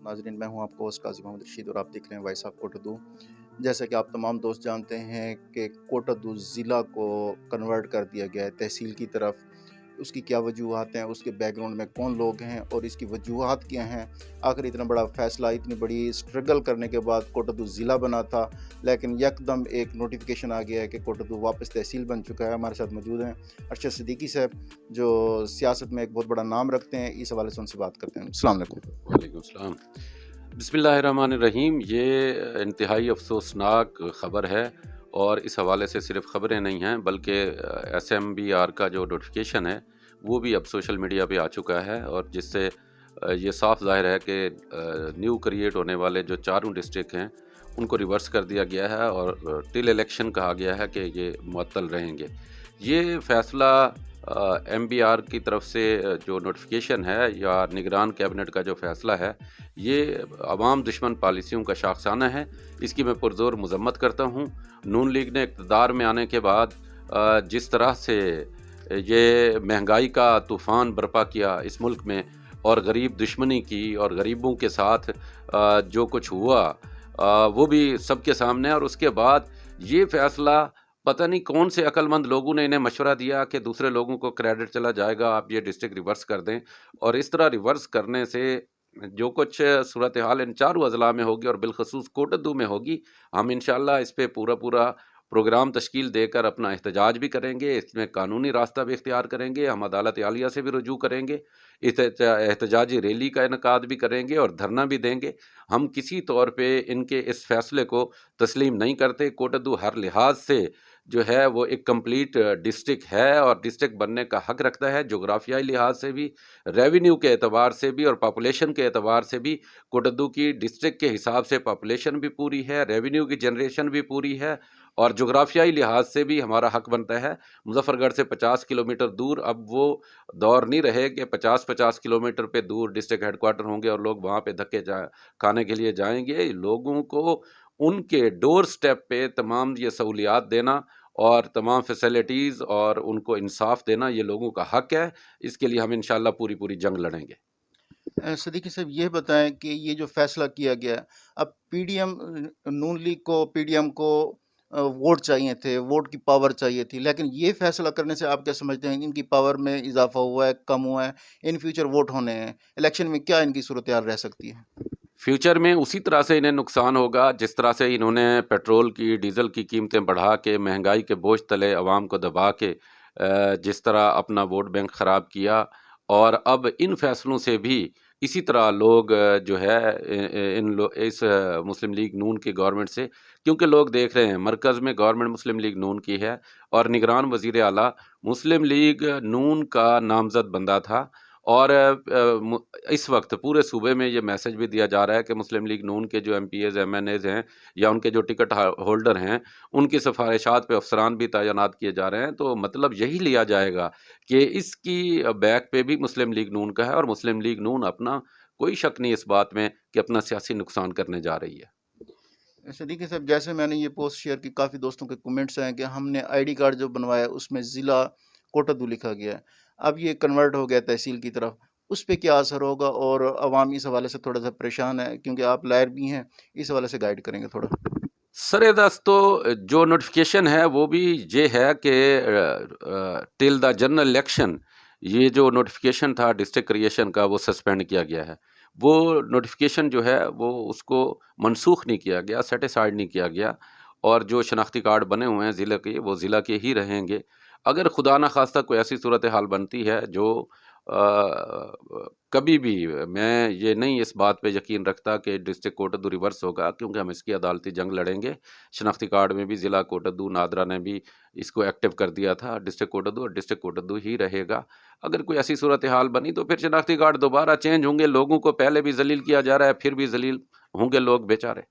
ناظرین، میں ہوں آپ کو ہوسٹ قاضی محمد رشید اور آپ دیکھ رہے ہیں وائس آف کوٹادو۔ جیسا کہ آپ تمام دوست جانتے ہیں کہ کوٹادو ضلع کو کنورٹ کر دیا گیا ہے تحصیل کی طرف۔ اس کی کیا وجوہات ہیں، اس کے بیک گراؤنڈ میں کون لوگ ہیں اور اس کی وجوہات کیا ہیں؟ آخر اتنا بڑا فیصلہ، اتنی بڑی سٹرگل کرنے کے بعد کوٹادو ضلع بنا تھا، لیکن یکدم ایک نوٹیفیکیشن آ گیا ہے کہ کوٹادو واپس تحصیل بن چکا ہے۔ ہمارے ساتھ موجود ہیں ارشد صدیقی صاحب، جو سیاست میں ایک بہت بڑا نام رکھتے ہیں۔ اس حوالے سے ان سے بات کرتے ہیں۔ السلام علیکم۔ وعلیکم السلام۔ بسم اللہ الرحمن الرحیم۔ یہ انتہائی افسوسناک خبر ہے، اور اس حوالے سے صرف خبریں نہیں ہیں بلکہ SMBR کا جو نوٹیفیکیشن ہے وہ بھی اب سوشل میڈیا پہ آ چکا ہے، اور جس سے یہ صاف ظاہر ہے کہ نیو کریٹ ہونے والے جو چاروں ڈسٹرکٹ ہیں ان کو ریورس کر دیا گیا ہے، اور ٹل الیکشن کہا گیا ہے کہ یہ معطل رہیں گے۔ یہ فیصلہ MBR کی طرف سے جو نوٹیفیکیشن ہے یا نگران کیبنٹ کا جو فیصلہ ہے، یہ عوام دشمن پالیسیوں کا شاخسانہ ہے۔ اس کی میں پرزور مذمت کرتا ہوں۔ نون لیگ نے اقتدار میں آنے کے بعد جس طرح سے یہ مہنگائی کا طوفان برپا کیا اس ملک میں، اور غریب دشمنی کی، اور غریبوں کے ساتھ جو کچھ ہوا وہ بھی سب کے سامنے، اور اس کے بعد یہ فیصلہ پتہ نہیں کون سے عقل مند لوگوں نے انہیں مشورہ دیا کہ دوسرے لوگوں کو کریڈٹ چلا جائے گا، آپ یہ ڈسٹرکٹ ریورس کر دیں، اور اس طرح ریورس کرنے سے جو کچھ صورتحال ان چاروں اضلاع میں ہوگی اور بالخصوص کوٹادو میں ہوگی، ہم انشاءاللہ اس پہ پورا پروگرام تشکیل دے کر اپنا احتجاج بھی کریں گے، اس میں قانونی راستہ بھی اختیار کریں گے، ہم عدالت عالیہ سے بھی رجوع کریں گے، احتجاجی ریلی کا انعقاد بھی کریں گے اور دھرنا بھی دیں گے۔ ہم کسی طور پہ ان کے اس فیصلے کو تسلیم نہیں کرتے۔ کوٹادو ہر لحاظ سے جو ہے وہ ایک کمپلیٹ ڈسٹرکٹ ہے، اور ڈسٹرکٹ بننے کا حق رکھتا ہے، جغرافیائی لحاظ سے بھی، ریونیو کے اعتبار سے بھی، اور پاپولیشن کے اعتبار سے بھی۔ کوٹادو کی ڈسٹرکٹ کے حساب سے پاپولیشن بھی پوری ہے، ریونیو کی جنریشن بھی پوری ہے، اور جغرافیائی لحاظ سے بھی ہمارا حق بنتا ہے۔ مظفر گڑھ سے 50 کلومیٹر دور اب وہ دور نہیں رہے کہ 50 کلومیٹر پہ دور ڈسٹرکٹ ہیڈ کوارٹر ہوں گے اور لوگ وہاں پہ دھکے کھانے کے لیے جائیں گے۔ لوگوں کو ان کے ڈور سٹیپ پہ تمام یہ سہولیات دینا اور تمام فیسلٹیز اور ان کو انصاف دینا، یہ لوگوں کا حق ہے۔ اس کے لیے ہم انشاءاللہ پوری جنگ لڑیں گے۔ صدیقی صاحب، یہ بتائیں کہ یہ جو فیصلہ کیا گیا، اب نون لیگ کو PDM کو ووٹ چاہیے تھے، ووٹ کی پاور چاہیے تھی، لیکن یہ فیصلہ کرنے سے آپ کیا سمجھتے ہیں ان کی پاور میں اضافہ ہوا ہے، کم ہوا ہے؟ ان فیوچر ووٹ ہونے ہیں، الیکشن میں کیا ان کی صورتحال رہ سکتی ہے؟ فیوچر میں اسی طرح سے انہیں نقصان ہوگا جس طرح سے انہوں نے پیٹرول کی، ڈیزل کی قیمتیں بڑھا کے، مہنگائی کے بوجھ تلے عوام کو دبا کے جس طرح اپنا ووٹ بینک خراب کیا، اور اب ان فیصلوں سے بھی اسی طرح لوگ جو ہے اس مسلم لیگ نون کی گورنمنٹ سے، کیونکہ لوگ دیکھ رہے ہیں مرکز میں گورنمنٹ مسلم لیگ نون کی ہے، اور نگران وزیر اعلیٰ مسلم لیگ نون کا نامزد بندہ تھا، اور اس وقت پورے صوبے میں یہ میسج بھی دیا جا رہا ہے کہ مسلم لیگ نون کے جو MPs MNAs ہیں یا ان کے جو ٹکٹ ہولڈر ہیں، ان کی سفارشات پہ افسران بھی تعینات کیے جا رہے ہیں۔ تو مطلب یہی لیا جائے گا کہ اس کی بیک پہ بھی مسلم لیگ نون کا ہے، اور مسلم لیگ نون اپنا کوئی شک نہیں اس بات میں کہ اپنا سیاسی نقصان کرنے جا رہی ہے۔ صدیقی صاحب، جیسے میں نے یہ پوسٹ شیئر کی، کافی دوستوں کے کمنٹس ہیں کہ ہم نے ID کارڈ جو بنوایا اس میں ضلع کوٹادو لکھا گیا ہے، اب یہ کنورٹ ہو گیا تحصیل کی طرف، اس پہ کیا اثر ہوگا؟ اور عوام اس حوالے سے تھوڑا سا پریشان ہے، کیونکہ آپ لائر بھی ہیں، اس حوالے سے گائیڈ کریں گے تھوڑا؟ سر دست تو جو نوٹیفیکیشن ہے وہ بھی یہ ہے کہ ٹل دا جنرل الیکشن یہ جو نوٹیفیکیشن تھا ڈسٹرکٹ کریشن کا وہ سسپینڈ کیا گیا ہے۔ وہ نوٹیفیکیشن جو ہے وہ اس کو منسوخ نہیں کیا گیا، سیٹیسائیڈ نہیں کیا گیا، اور جو شناختی کارڈ بنے ہوئے ہیں ضلع کے وہ ضلع کے ہی رہیں گے۔ اگر خدا نخواستہ کوئی ایسی صورتحال بنتی ہے جو کبھی بھی، میں یہ نہیں اس بات پہ یقین رکھتا کہ ڈسٹرکٹ کوٹادو ریورس ہوگا، کیونکہ ہم اس کی عدالتی جنگ لڑیں گے۔ شناختی کارڈ میں بھی ضلع کوٹادو، نادرا نے بھی اس کو ایکٹیو کر دیا تھا ڈسٹرکٹ کوٹادو، اور ڈسٹرکٹ کوٹادو ہی رہے گا۔ اگر کوئی ایسی صورتحال بنی تو پھر شناختی کارڈ دوبارہ چینج ہوں گے۔ لوگوں کو پہلے بھی ذلیل کیا جا رہا ہے، پھر بھی ذلیل ہوں گے لوگ بیچارے۔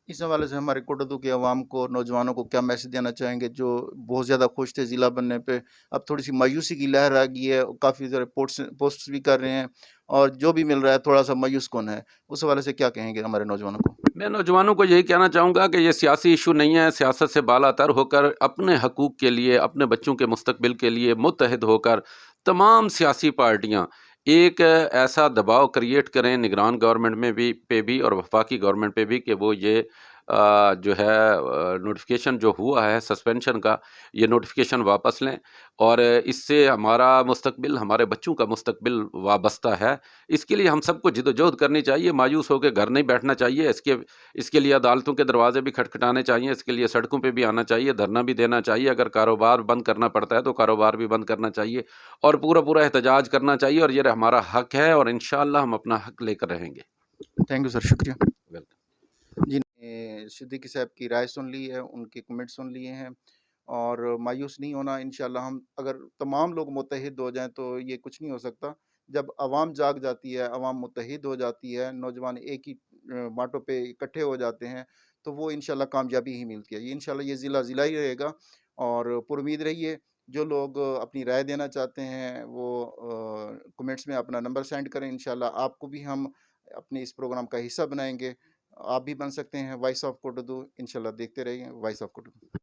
اس حوالے سے ہمارے کوٹادو کے عوام کو، نوجوانوں کو کیا میسج دینا چاہیں گے جو بہت زیادہ خوش تھے ضلع بننے پہ؟ اب تھوڑی سی مایوسی کی لہر آ گئی ہے، کافی سارے پوسٹس بھی کر رہے ہیں، اور جو بھی مل رہا ہے تھوڑا سا مایوس کون ہے، اس حوالے سے کیا کہیں گے ہمارے نوجوانوں کو؟ میں نوجوانوں کو یہی کہنا چاہوں گا کہ یہ سیاسی ایشو نہیں ہے۔ سیاست سے بالا تر ہو کر اپنے حقوق کے لیے، اپنے بچوں کے مستقبل کے لیے متحد ہو کر تمام سیاسی پارٹیاں ایک ایسا دباؤ کریٹ کریں نگران گورنمنٹ میں بھی اور وفاقی گورنمنٹ پہ بھی کہ وہ یہ جو ہے نوٹیفیکیشن جو ہوا ہے سسپینشن کا، یہ نوٹیفیکیشن واپس لیں، اور اس سے ہمارا مستقبل، ہمارے بچوں کا مستقبل وابستہ ہے۔ اس کے لیے ہم سب کو جدوجہد کرنی چاہیے، مایوس ہو کے گھر نہیں بیٹھنا چاہیے، اس کے لیے عدالتوں کے دروازے بھی کھٹکھٹانے چاہیے، اس کے لیے سڑکوں پہ بھی آنا چاہیے، دھرنا بھی دینا چاہیے، اگر کاروبار بند کرنا پڑتا ہے تو کاروبار بھی بند کرنا چاہیے، اور پورا احتجاج کرنا چاہیے، اور یہ ہمارا حق ہے، اور انشاءاللہ ہم اپنا حق لے کر رہیں گے۔ تھینک یو سر، شکریہ۔ ویلکم۔ جی صدیقی صاحب کی رائے سن لی ہے، ان کے کمنٹ سن لیے ہیں، اور مایوس نہیں ہونا۔ انشاءاللہ ہم اگر تمام لوگ متحد ہو جائیں تو یہ کچھ نہیں ہو سکتا۔ جب عوام جاگ جاتی ہے، عوام متحد ہو جاتی ہے، نوجوان ایک ہی ماٹو پہ اکٹھے ہو جاتے ہیں، تو وہ انشاءاللہ کامیابی ہی ملتی ہے۔ یہ انشاءاللہ یہ ضلع ہی رہے گا، اور پر امید رہیے۔ جو لوگ اپنی رائے دینا چاہتے ہیں وہ کمنٹس میں اپنا نمبر سینڈ کریں، انشاءاللہ آپ کو بھی ہم اپنے اس پروگرام کا حصہ بنائیں گے۔ آپ بھی بن سکتے ہیں وائس آف کوٹدو۔ انشاءاللہ دیکھتے رہیے وائس آف کوٹدو۔